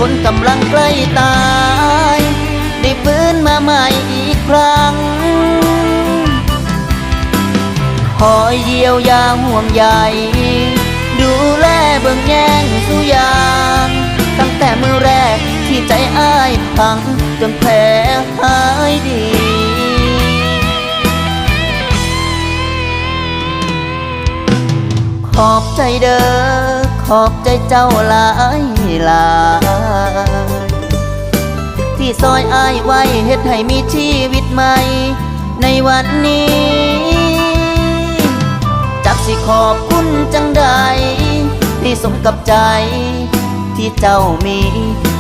คนกำลังใกล้ตายได้ฟื้นมาใหม่อีกครั้งคอยเยียวยาห่วงใยดูแลเบิ่งแย่งสุยางตั้งแต่มือแรกที่ใจอ้ายพังจนแผลหายดีขอบใจเด้อขอบใจเจ้าหลายหลายที่ซอยอ้ายไว้เฮ็ดให้มีชีวิตใหม่ในวันนี้จักสิขอบคุณจังใดที่สมกับใจที่เจ้ามี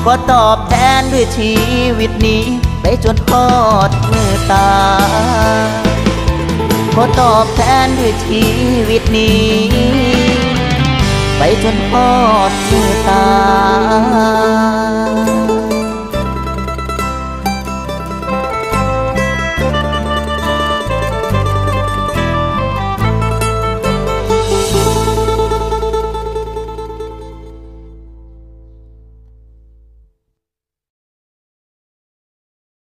ขอตอบแทนด้วยชีวิตนี้ไปจนทอดมือตาขอตอบแทนด้วยชีวิตนี้ไปจนทอดมือตา